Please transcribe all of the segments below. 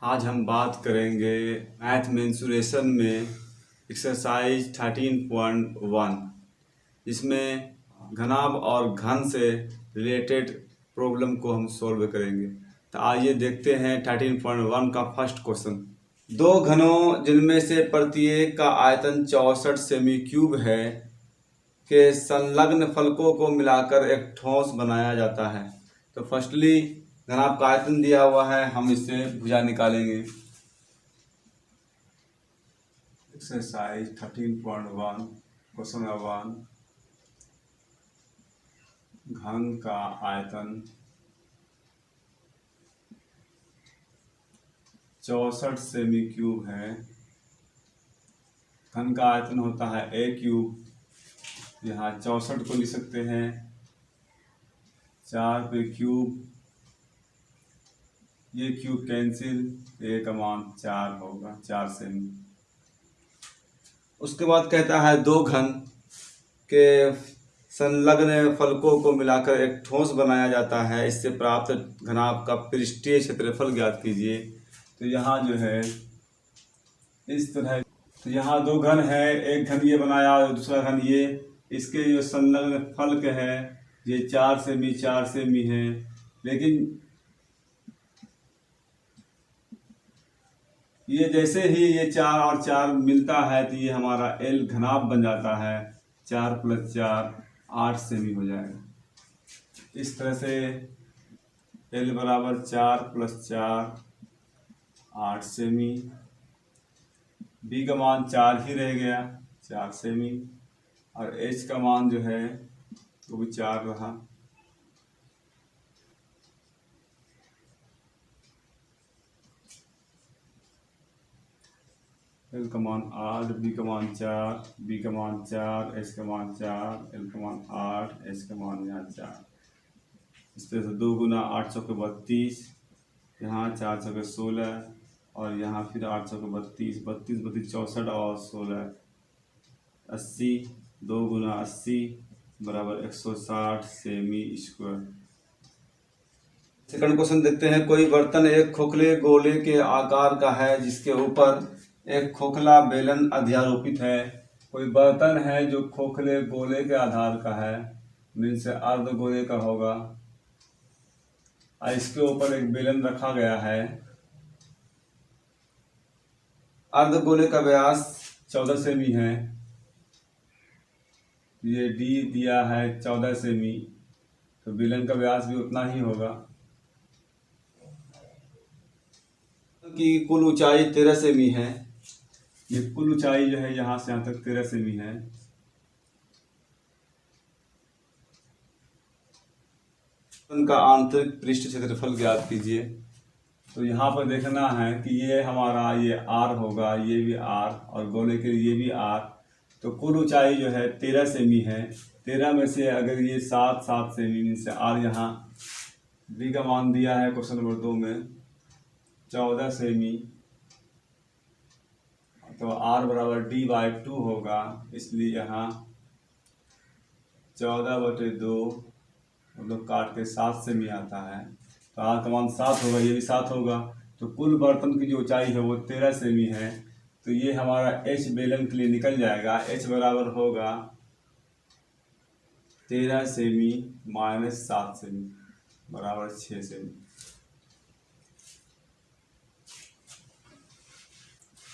आज हम बात करेंगे मैथ मेंसुरेशन में एक्सरसाइज 13.1 जिसमें घनाभ और घन से रिलेटेड प्रॉब्लम को हम सॉल्व करेंगे। तो आइए देखते हैं 13.1 का फर्स्ट क्वेश्चन। दो घनों जिनमें से प्रत्येक का आयतन 64 सेमी क्यूब है के संलग्न फलकों को मिलाकर एक ठोस बनाया जाता है। तो फर्स्टली घनाभ का आयतन दिया हुआ है, हम इससे भुजा निकालेंगे। एक्सरसाइज 13.1 क्वेश्चन नंबर 1, घन का आयतन 64 सेमी क्यूब है। घन का आयतन होता है a क्यूब, यहाँ 64 को लिख सकते हैं 4 पे क्यूब, ये क्यूब कैंसिल, a का मान 4 होगा, 4 सेमी। उसके बाद कहता है दो घन के संलग्न फलकों को मिलाकर एक ठोस बनाया जाता है, इससे प्राप्त घनाभ का पृष्ठीय क्षेत्रफल ज्ञात कीजिए। तो यहाँ जो है इस तरह, तो यहाँ दो घन है, एक घन ये बनाया और दूसरा घन ये, इसके जो संलग्न फलक है ये 4 सेमी है, लेकिन ये जैसे ही ये 4 और 4 मिलता है तो ये हमारा L घनाभ बन जाता है, 4 + 4 8 सेमी हो जाएगा। इस तरह से L बराबर 4 + 4 8 सेमी, B का मान 4 ही रह गया, 4 सेमी, और H का मान जो है वो भी 4 रहा। L का मान 8, B का मान 4, B का मान 4, H का मान 4, L का मान 8, H का मान यहाँ 4। इस तरह से 2 गुना 8 चौके 32, यहाँ 4 चौके 16, और यहाँ फिर 8 चौके 32, 32 32 64 और 16 80, 2 गुना 80 बराबर 160 सेमी स्क्वायर। सेकंड क्वेश्चन देखते हैं। कोई बर्तन एक खोखले गोले के आकार का है जिसके ऊपर एक खोखला बेलन अध्यारोपित है। कोई बर्तन है जो खोखले गोले के आधार का है, मीन्स अर्ध गोले का होगा, और इसके ऊपर एक बेलन रखा गया है। अर्ध गोले का व्यास 14 सेमी है, ये D दिया है 14 सेमी, तो बेलन का व्यास भी उतना ही होगा। की कुल ऊंचाई 13 सेमी है, ये कुल ऊंचाई जो है यहाँ से यहाँ तक 13 सेमी है। का आंतरिक पृष्ठ क्षेत्रफल ज्ञात कीजिए। तो यहाँ पर देखना है कि ये हमारा ये R होगा, ये भी R, और गोले के लिए भी R। तो कुल ऊंचाई जो है 13 सेमी है। 13 में से अगर ये 7 सेमी से R, यहाँ D का मान दिया है क्वेश्चन नंबर 2 में 14 सेमी, तो R बराबर D/2 होगा, इसलिए यहाँ 14/2 मतलब काट के 7 सेमी आता है, तो R का मान 7 होगा, ये भी 7 होगा। तो कुल बर्तन की जो ऊंचाई है वो 13 सेमी है, तो ये हमारा H बेलन के लिए निकल जाएगा। H बराबर होगा 13 सेमी - 7 सेमी बराबर 6 सेमी।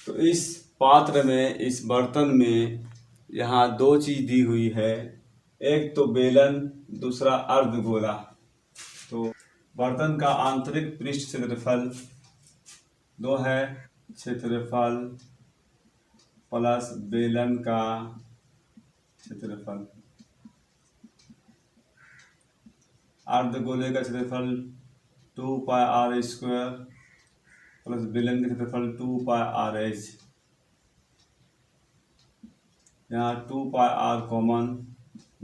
तो इस पात्र में, इस बर्तन में यहाँ 2 चीज़ दी हुई है, एक तो बेलन, दूसरा अर्धगोला। तो बर्तन का आंतरिक पृष्ठ क्षेत्रफल 2 है, क्षेत्रफल प्लस बेलन का क्षेत्रफल। अर्धगोले का क्षेत्रफल 2πr² प्लस बेलन का क्षेत्रफल 2πrh। यहाँ 2πr कॉमन,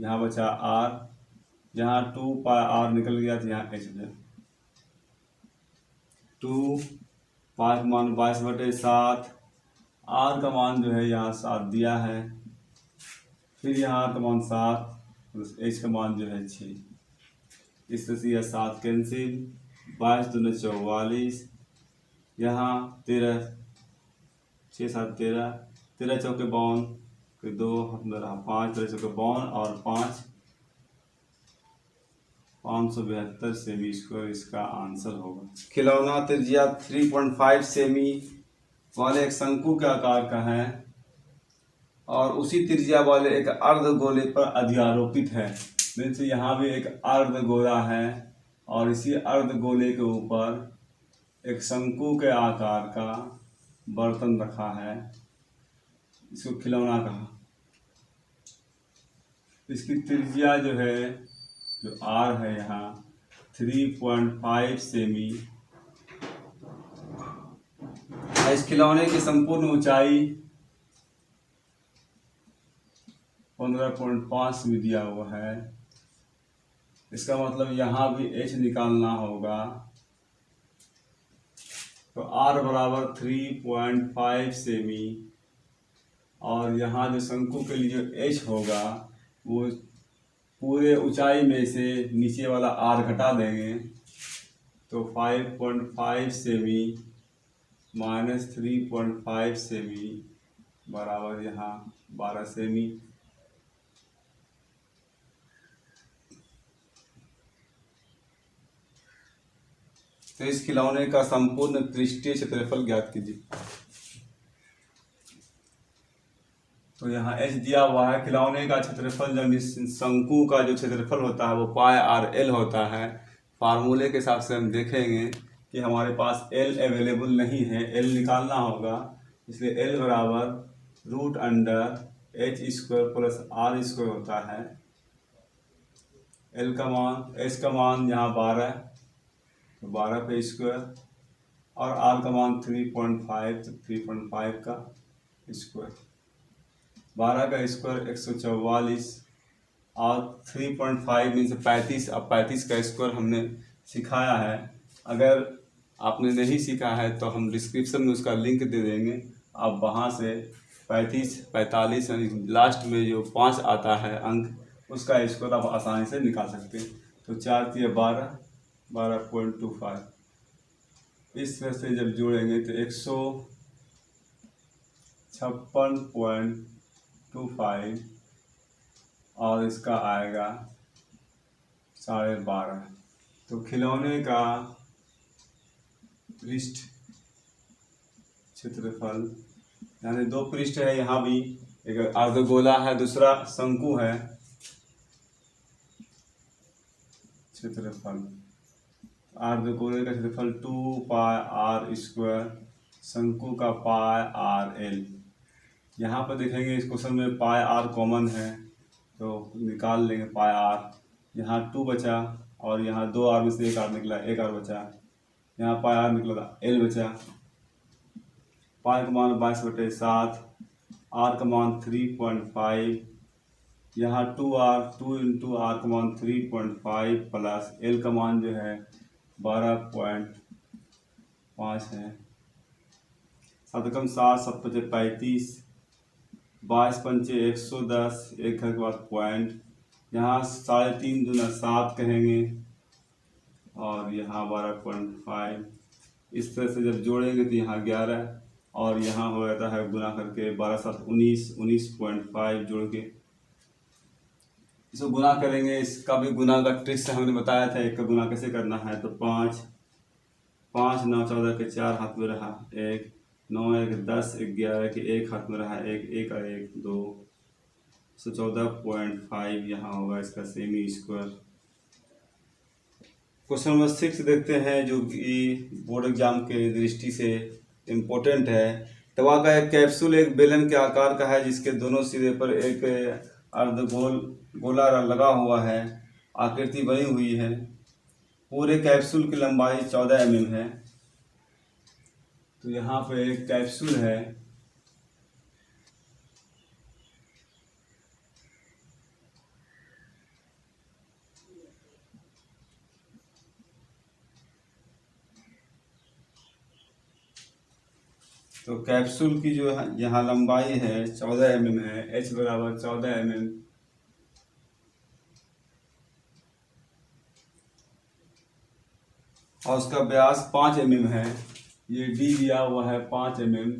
यहाँ बचा r, यहाँ 2πr निकल गया तो यहाँ h है। 2 5 मान 22/7, r का मान जो है यहाँ 7 दिया है, फिर यहाँ r का मान 7 प्लस h का मान जो है 6। इस तरह से यह 7 कैंसिल, 22 दूनी 44, यहाँ 13, 6 7 13, 13 चौके 52, फिर 2 रहा 5, 13 चौके 52 और 5 572 सेमी स्क्वायर इसका आंसर होगा। खिलौना त्रिज्या 3.5 सेमी वाले एक शंकु के आकार का है और उसी त्रिज्या वाले एक अर्धगोले पर अध्यारोपित है। मीन्स यहाँ भी एक अर्धगोला है और इसी अर्धगोले के ऊपर एक शंकु के आकार का बर्तन रखा है, इसको खिलौना कहा। इसकी त्रिज्या जो है, जो आर है यहाँ 3.5 सेमी। इस खिलौने की संपूर्ण ऊंचाई 15.5 सेमी दिया हुआ है। इसका मतलब यहाँ भी h निकालना होगा, तो r बराबर 3.5 सेमी और यहाँ जो शंकु के लिए जो h होगा वो पूरे ऊंचाई में से नीचे वाला r घटा देंगे, तो 5.5 सेमी माइनस 3.5 सेमी बराबर यहाँ 12 सेमी। तो इस खिलौने का संपूर्ण पृष्ठीय क्षेत्रफल ज्ञात कीजिए। तो यहाँ h दिया हुआ है। खिलौने का क्षेत्रफल, जब इस शंकु का जो क्षेत्रफल होता है वो पाई आर एल होता है। फार्मूले के हिसाब से हम देखेंगे कि हमारे पास एल अवेलेबल नहीं है, एल निकालना होगा। इसलिए एल बराबर root under H square plus R square होता है। एल का मान, एच का मान यहाँ 12, तो 12 पे स्क्वायर, और आर का मान 3.5, तो 3.5 का स्क्वायर। 12 का स्क्वायर 144 और 3.5 मीन्स 35। अब 35 का स्क्वायर हमने सिखाया है। अगर आपने नहीं सीखा है तो हम डिस्क्रिप्शन में उसका लिंक दे देंगे। आप वहाँ से 35, 45 यानी लास्ट में जो 5 आता है अंक, उसका स्क्वायर आप आसानी से निकाल सकते हैं। तो 4 3 12, 12.25। इस तरह से जब जोड़ेंगे तो 156.25 और इसका आएगा 12.5। तो खिलौने का पृष्ठ क्षेत्रफल, यानी 2 पृष्ठ है, यहाँ भी एक अर्धगोला है, दूसरा शंकु है। क्षेत्रफल अर्धगोले का क्षेत्रफल 2 पाई आर स्क्वायर, शंकु का पाई आर एल। यहाँ पर देखेंगे इस क्वेश्चन में पाई आर कॉमन है तो निकाल लेंगे पाई आर। यहाँ 2 बचा और यहाँ 2 आर में से 1 आर निकला, 1 आर बचा। यहाँ पाई आर निकला, एल बचा। पाई का मान 22/7, आर का मान 3.5, यहाँ 2 इंटू आर का मान 3.5 प्लस एल का मान जो है 12.5 है। 7 कम 7, 7 5 35, 22 पंचे 110, एक घर के बाद पॉइंट, यहाँ 3.5 दूना 7 कहेंगे और यहाँ 12.5। इस तरह से जब जोड़ेंगे तो यहाँ 11 और यहाँ हो जाता है गुना करके 12 7 19, 19.5 जोड़ के इसको गुना करेंगे। इसका भी गुना का ट्रिक से हमने बताया था, एक का गुना कैसे करना है। तो 5 5 9 14 के 4 हाथ में रहा 1, 9 1 10 11 के 1 हाथ में रहा 1, 1 और 1 2, 114.5 यहाँ होगा इसका सेमी स्क्वायर। क्वेश्चन नंबर 6 देखते हैं, जो कि बोर्ड एग्जाम के दृष्टि से इम्पोर्टेंट है। दवा का एक कैप्सूल एक बेलन के आकार का है जिसके दोनों सिरे पर एक गोला लगा हुआ है, आकृति बनी हुई है। पूरे कैप्सूल की लंबाई 14 mm है। तो यहाँ पे एक कैप्सूल है, तो कैप्सूल की जो यहाँ लंबाई है 14 mm है, h बराबर 14 mm। और उसका व्यास 5 mm है। ये डी दिया हुआ है 5 mm,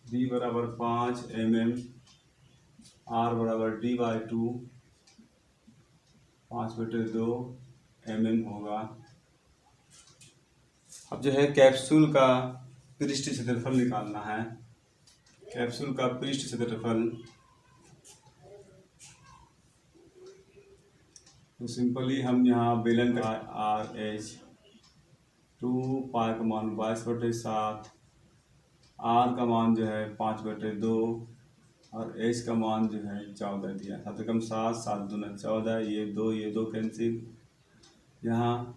डी बराबर 5 mm, आर बराबर D/2 5/2 mm होगा। अब जो है कैप्सूल का पृष्ठ क्षेत्रफल निकालना है। कैप्सूल का पृष्ठ क्षेत्रफल तो सिंपली हम यहाँ बेलन का RH 2 पाई का मान 22/7, आर का मान जो है 5/2 और एच का मान जो है 14 दिया। 7 कम 7, 7 दूना 14, ये 2 कैंसिल, यहाँ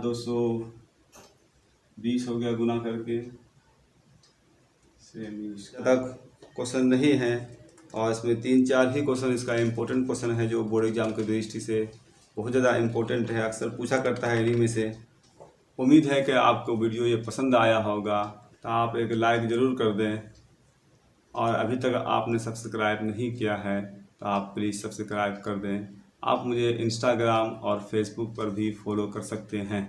220 हो गया गुना करके। सेम तक क्वेश्चन नहीं है और इसमें 3-4 ही क्वेश्चन इसका इम्पोर्टेंट क्वेश्चन है जो बोर्ड एग्जाम की दृष्टि से बहुत ज़्यादा इम्पोर्टेंट है, अक्सर पूछा करता है इन्हीं में से। उम्मीद है कि आपको वीडियो ये पसंद आया होगा, तो आप एक लाइक ज़रूर कर दें और अभी तक आपने सब्सक्राइब नहीं किया है तो आप प्लीज़ सब्सक्राइब कर दें। आप मुझे इंस्टाग्राम और फेसबुक पर भी फॉलो कर सकते हैं।